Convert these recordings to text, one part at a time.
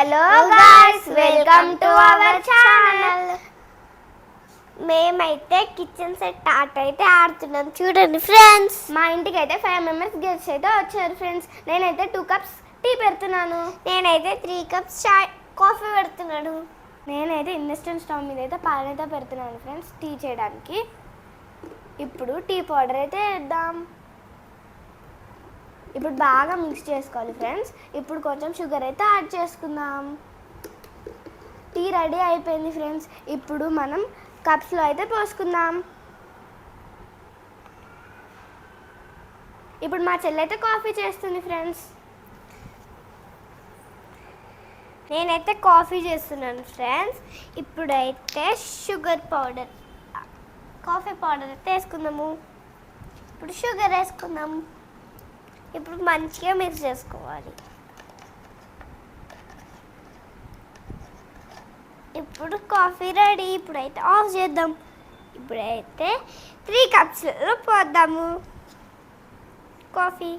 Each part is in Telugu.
Hello guys, welcome to our channel. మేమైతే కిచెన్ సెట్ ఆట అయితే ఆడుతున్నాం. చూడండి ఫ్రెండ్స్, మా ఇంటికి అయితే 5 మెంబర్స్ గెస్ట్ అయితే వచ్చారు ఫ్రెండ్స్. నేనైతే 2 కప్స్ టీ పెడుతున్నాను. నేనైతే 3 కప్స్ కాఫీ పెడుతున్నాను. నేనైతే ఇండక్షన్ స్టవ్ మీద అయితే పాలనైతే పెడుతున్నాను ఫ్రెండ్స్, టీ చేయడానికి. ఇప్పుడు టీ పౌడర్ అయితే వేద్దాం. ఇప్పుడు బాగా మిక్స్ చేసుకోవాలి ఫ్రెండ్స్. ఇప్పుడు కొంచెం షుగర్ అయితే యాడ్ చేసుకుందాం. టీ రెడీ అయిపోయింది ఫ్రెండ్స్. ఇప్పుడు మనం కప్స్లో అయితే పోసుకుందాం. ఇప్పుడు మా చెల్లి అయితే కాఫీ చేస్తుంది ఫ్రెండ్స్. నేనైతే కాఫీ చేస్తున్నాను ఫ్రెండ్స్. ఇప్పుడైతే షుగర్ పౌడర్, కాఫీ పౌడర్ అయితే వేసుకుందాము. ఇప్పుడు షుగర్ వేసుకుందాము. ఇప్పుడు మంచిగా మిక్స్ చేసుకోవాలి. ఇప్పుడు కాఫీ రెడీ. ఇప్పుడైతే ఆఫ్ చేద్దాం. ఇప్పుడైతే 3 కప్స్లో పోద్దాము కాఫీ.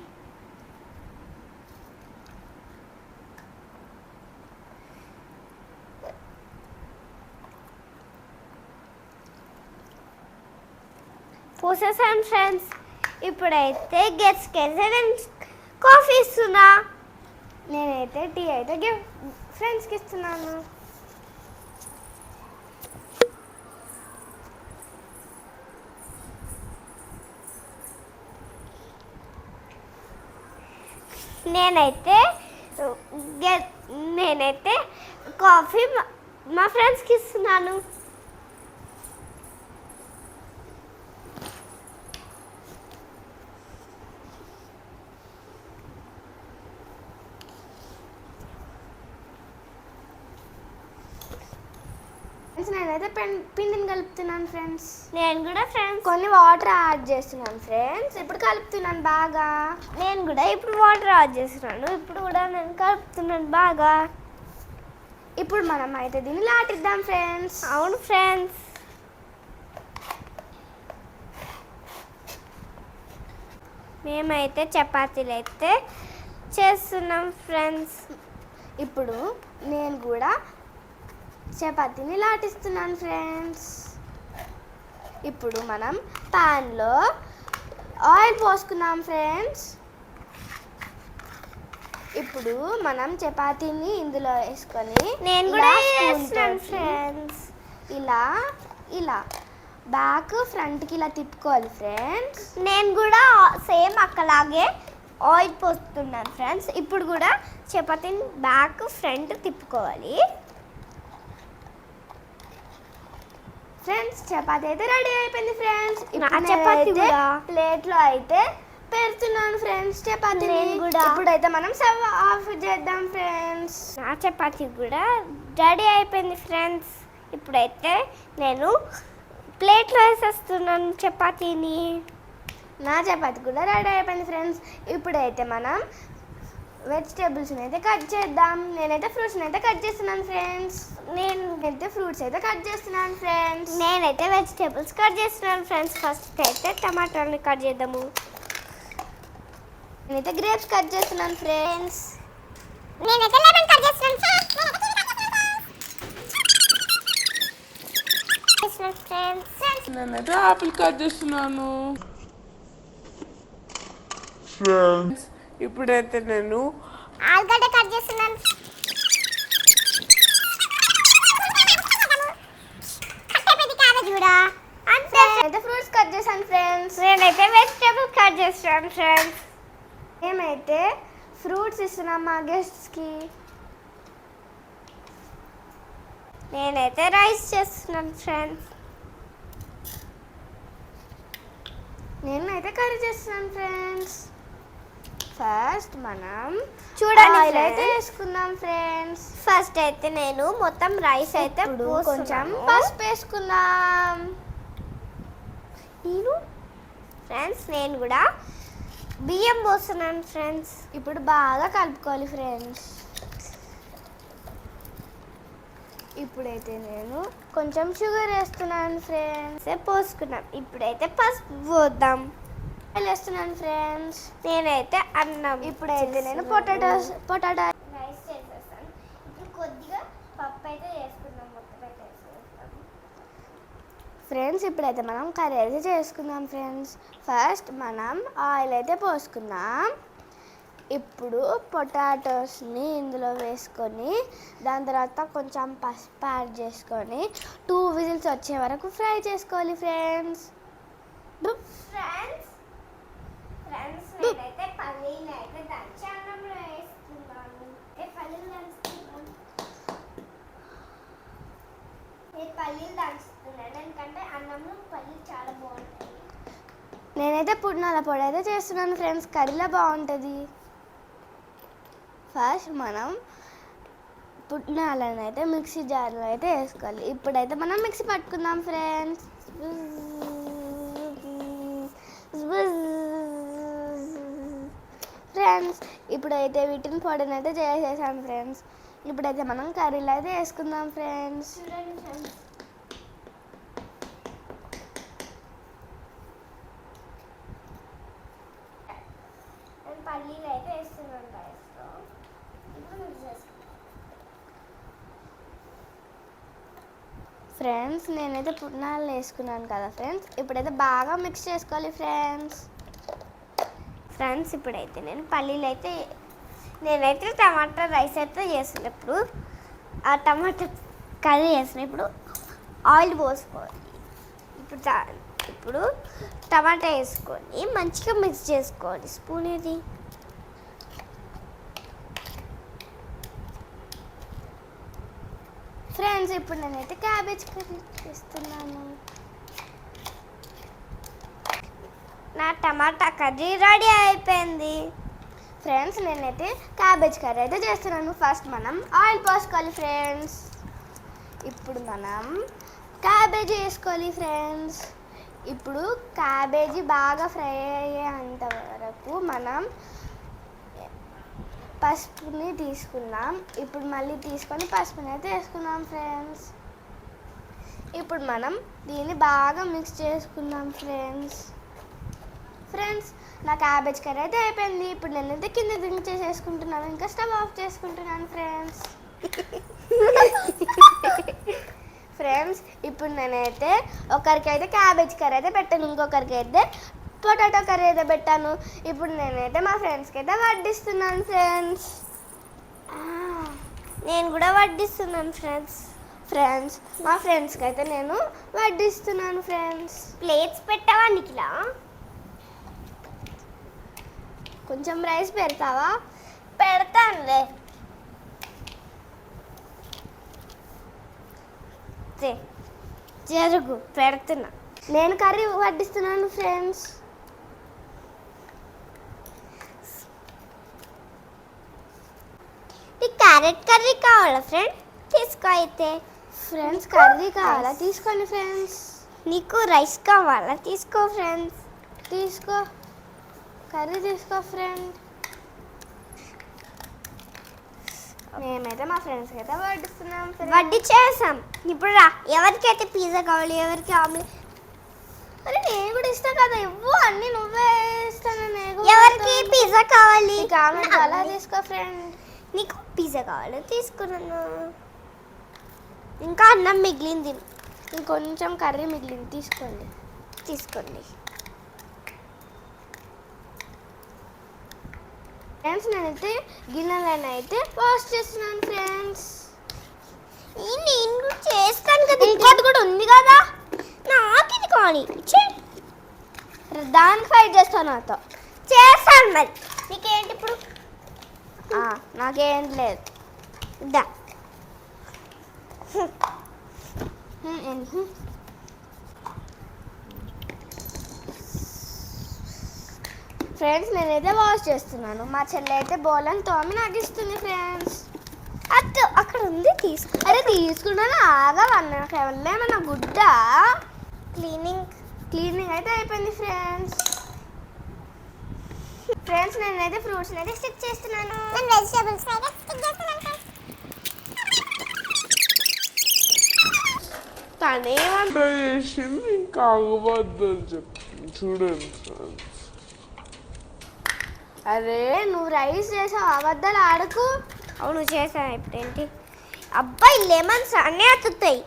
పోసేసాను ఫ్రెండ్స్. ఇప్పుడైతే గెస్ట్కి అయితే నేను కాఫీ ఇస్తున్నా. నేనైతే టీ అయితే ఫ్రెండ్స్కి ఇస్తున్నాను. నేనైతే కాఫీ మా ఫ్రెండ్స్కి ఇస్తున్నాను. నేనైతే పిండిని కలుపుతున్నాను ఫ్రెండ్స్. నేను కూడా ఫ్రెండ్స్ కొన్ని వాటర్ యాడ్ చేస్తున్నాను ఫ్రెండ్స్. ఇప్పుడు కలుపుతున్నాను బాగా. నేను కూడా ఇప్పుడు వాటర్ యాడ్ చేస్తున్నాను. ఇప్పుడు కూడా నేను కలుపుతున్నాను బాగా. ఇప్పుడు మనం అయితే దీన్ని లాటిద్దాం ఫ్రెండ్స్. అవును ఫ్రెండ్స్, మేమైతే చపాతీలు అయితే చేస్తున్నాం ఫ్రెండ్స్. ఇప్పుడు నేను కూడా చపాతీని లాటిస్తున్నాను ఫ్రెండ్స్. ఇప్పుడు మనం ప్యాన్లో ఆయిల్ పోసుకున్నాం ఫ్రెండ్స్. ఇప్పుడు మనం చపాతీని ఇందులో వేసుకొని నేను కూడా వేస్తున్నాను ఫ్రెండ్స్. ఇలా ఇలా బ్యాక్ ఫ్రంట్కి ఇలా తిప్పుకోవాలి ఫ్రెండ్స్. నేను కూడా సేమ్ అక్కలాగే ఆయిల్ పోస్తున్నాను ఫ్రెండ్స్. ఇప్పుడు కూడా చపాతీని బ్యాక్ ఫ్రంట్ తిప్పుకోవాలి ఫ్రెండ్స్. చపాతీ అయితే రెడీ అయిపోయింది ఫ్రెండ్స్. చపాతీ ప్లేట్లో అయితే పెడుతున్నాను ఫ్రెండ్స్ చపాతీని కూడా. ఇప్పుడైతే మనం స్టవ్ ఆఫ్ చేద్దాం ఫ్రెండ్స్. నా చపాతీ కూడా రెడీ అయిపోయింది ఫ్రెండ్స్. ఇప్పుడైతే నేను ప్లేట్లో వేసేస్తున్నాను చపాతీని. నా చపాతీ కూడా రెడీ అయిపోయింది ఫ్రెండ్స్. ఇప్పుడైతే మనం వెజిటేబుల్స్ని అయితే కట్ చేద్దాం. నేనైతే ఫ్రూట్స్ని అయితే కట్ చేస్తున్నాను ఫ్రెండ్స్. నేనైతే ఫ్రూట్స్ అయితే కట్ చేస్తున్నాను ఫ్రెండ్స్. నేనైతే వెజిటేబుల్స్ కట్ చేస్తున్నాను ఫ్రెండ్స్. ఫస్ట్ అయితే టమాటాలని కట్ చేద్దాము. నేనైతే గ్రేప్స్ కట్ చేస్తున్నాను ఫ్రెండ్స్. నేనైతే లెమన్ కట్ చేస్తున్నాను ఫ్రెండ్స్. నేనైతే ఆపిల్ కట్ చేస్తున్నాను ఫ్రెండ్స్. ఇప్పుడైతే నేను ఆలుగడ్డ కట్ చేస్తున్నాను. అయితే ఫ్రూట్స్ కట్ చేశాను ఫ్రెండ్స్. నేనైతే వెజిటేబుల్స్ కట్ చేస్తాను ఫ్రెండ్స్. మేమైతే ఫ్రూట్స్ ఇస్తున్నాం మా గెస్ట్స్కి. నేనైతే రైస్ చేస్తున్నాను ఫ్రెండ్స్. నేనైతే కర్రీ చేస్తున్నాను ఫ్రెండ్స్. ఫస్ట్ మనం చూడండి ఆయిల్ అయితే వేసుకుందాం ఫ్రెండ్స్. ఫస్ట్ అయితే నేను మొత్తం రైస్ అయితే కొంచెం పసుపు వేసుకుందాం. నేను కూడా బియ్యం పోస్తున్నాను ఫ్రెండ్స్. ఇప్పుడు బాగా కలుపుకోవాలి ఫ్రెండ్స్. ఇప్పుడైతే నేను కొంచెం షుగర్ వేస్తున్నాను ఫ్రెండ్స్. పోసుకున్నాం. ఇప్పుడైతే పసుపు పోద్దాం. వేస్తున్నాను ఫ్రెండ్స్. నేనైతే అన్నం. ఇప్పుడైతే నేను పొటాటో రైస్ చేసేస్తాను. ఇప్పుడు అయితే చేసుకుందాం, మొత్తం అయితే ఫ్రెండ్స్. ఇప్పుడైతే మనం కర్రీ అయితే చేసుకుందాం ఫ్రెండ్స్. ఫస్ట్ మనం ఆయిల్ అయితే పోసుకుందాం. ఇప్పుడు పొటాటోస్ని ఇందులో వేసుకొని దాని తర్వాత కొంచెం పసుపు యాడ్ చేసుకొని 2 విజిల్స్ వచ్చే వరకు ఫ్రై చేసుకోవాలి ఫ్రెండ్స్. నేనైతే పల్లీలు అయితే దంచి అన్నంలో వేస్తున్నాను. పల్లీలు దంచుతున్నాను ఎందుకంటే అన్నంలో పల్లీలు చాలా బాగుంటాయి. నేనైతే పుట్నాల పొడి అయితే చేస్తున్నాను ఫ్రెండ్స్, కర్రీలో బాగుంటుంది. ఫస్ట్ మనం పుట్నాలను అయితే మిక్సీ జార్లో అయితే వేసుకోవాలి. ఇప్పుడైతే మనం మిక్సీ పట్టుకుందాం ఫ్రెండ్స్. ఇప్పుడైతే వీటిని పొడిని అయితే చేసేసాం ఫ్రెండ్స్. ఇప్పుడైతే మనం కర్రీలో అయితే వేసుకుందాం ఫ్రెండ్స్. పల్లీలు అయితే వేస్తున్నాను రైస్లో. ఫ్రెండ్స్ నేనైతే పుట్నాలు వేసుకున్నాను కదా ఫ్రెండ్స్. ఇప్పుడైతే బాగా మిక్స్ చేసుకోవాలి ఫ్రెండ్స్. ఇప్పుడైతే నేనైతే టమాటా రైస్ అయితే చేసినప్పుడు ఆ టమాటా కర్రీ చేసినప్పుడు ఆయిల్ పోసుకోవాలి. ఇప్పుడు టమాటా వేసుకొని మంచిగా మిక్స్ చేసుకోవాలి. స్పూన్ ఇది. ఫ్రెండ్స్ ఇప్పుడు నేనైతే క్యాబేజ్ కర్రీ చేస్తున్నాను. నా టమాటా కర్రీ రెడీ అయిపోయింది ఫ్రెండ్స్. నేనైతే క్యాబేజ్ కర్రీ అయితే చేస్తున్నాను. ఫస్ట్ మనం ఆయిల్ పోసుకోవాలి ఫ్రెండ్స్. ఇప్పుడు మనం క్యాబేజీ వేసుకోవాలి ఫ్రెండ్స్. ఇప్పుడు క్యాబేజీ బాగా ఫ్రై అయ్యేంత వరకు మనం పసుపుని తీసుకుందాం. ఇప్పుడు మళ్ళీ తీసుకొని పసుపుని అయితే వేసుకుందాం ఫ్రెండ్స్. ఇప్పుడు మనం దీన్ని బాగా మిక్స్ చేసుకుందాం ఫ్రెండ్స్. నా క్యాబేజ్ కర్రీ అయితే అయిపోయింది. ఇప్పుడు నేనైతే కింద దించి చేసేసుకుంటున్నాను, ఇంకా స్టవ్ ఆఫ్ చేసుకుంటున్నాను ఫ్రెండ్స్. ఇప్పుడు నేనైతే ఒకరికైతే క్యాబేజ్ కర్రీ అయితే పెట్టాను, ఇంకొకరికి అయితే పొటాటో కర్రీ అయితే పెట్టాను. ఇప్పుడు నేనైతే మా ఫ్రెండ్స్కి అయితే వడ్డిస్తున్నాను ఫ్రెండ్స్. నేను కూడా వడ్డిస్తున్నాను ఫ్రెండ్స్. మా ఫ్రెండ్స్కి అయితే నేను వడ్డిస్తున్నాను ఫ్రెండ్స్. ప్లేట్స్ పెట్టావా నిఖిలా? కొంచెం రైస్ పెడతావా? పెడతానులే. జరుగు, పెడుతున్నా. నేను కర్రీ వడ్డిస్తున్నాను ఫ్రెండ్స్. క్యారెట్ కర్రీ కావాలా ఫ్రెండ్? తీసుకో అయితే. ఫ్రెండ్స్ కర్రీ కావాలా? తీసుకోండి ఫ్రెండ్స్. నీకు రైస్ కావాలా? తీసుకో ఫ్రెండ్స్. తీసుకో, కర్రీ తీసుకో ఫ్రెండ్. మేమైతే మా ఫ్రెండ్స్కి అయితే వడ్డిస్తున్నాం. వడ్డీ చేసాం. ఇప్పుడు రా, ఎవరికైతే పిజ్జా కావాలి, ఎవరికి ఆమ్లెట్. అరే నేను కూడా ఇస్తా కదా, ఇవ్వు. అన్ని నువ్వే ఇస్తాను. ఎవరికి పిజ్జా కావాలి? ఆమ్లెట్ అలా తీసుకో ఫ్రెండ్. నీకు పిజ్జా కావాలి? తీసుకున్నాను. ఇంకా అన్నం మిగిలింది, ఇంకొంచెం కర్రీ మిగిలింది. తీసుకోండి ఫ్రెండ్స్. నేనైతే గిన్నెలను అయితే వాష్ చేస్తున్నాను ఫ్రెండ్స్. నేను కూడా చేస్తాను కదా, ఇంకోటి కూడా ఉంది కదా. నాకు ఇది కానీ దానికి ఫైట్ చేస్తాను. నాతో చేస్తాను. మరి నీకేంటి ఇప్పుడు? నాకేం లేదు. దా ఫ్రెండ్స్ నేనైతే వాష్ చేస్తున్నాను. మా చెల్లి అయితే బౌలని తోమి నాకు ఇస్తుంది ఫ్రెండ్స్. అక్కడ ఉంది, తీసుకో. అరే తీసుకున్నాను, ఆగవన్నా. ఏమన్నా గుడ్డ. క్లీనింగ్ అయితే అయిపోయింది ఫ్రెండ్స్. నేనైతే ఫ్రూట్స్ అయితే స్టిక్ చేస్తున్నాను. వెజిటేబుల్స్ అయితే స్టిక్ చేస్తున్నాను. తనేమంతా చేసింది, ఇంకా అవ్వద్దని చెప్పింది. చూడండి ఫ్రెండ్స్. అరే నువ్వు రైస్ చేసావు, అబద్ధాలు ఆడకు. అవును చేసాను. ఇప్పుడు ఏంటి? అబ్బాయి లెమన్స్ అన్నీ అతుకుతాయి.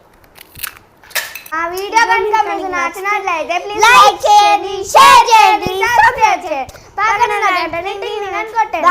ఆ వీడియో కనుక మీకు నచ్చినట్లయితే ప్లీజ్ లైక్ చేయండి, షేర్ చేయండి, సబ్స్క్రైబ్ చేయండి, పక్కన ఉన్న గంటని టింగ్ టింగ్ అని కొట్టండి.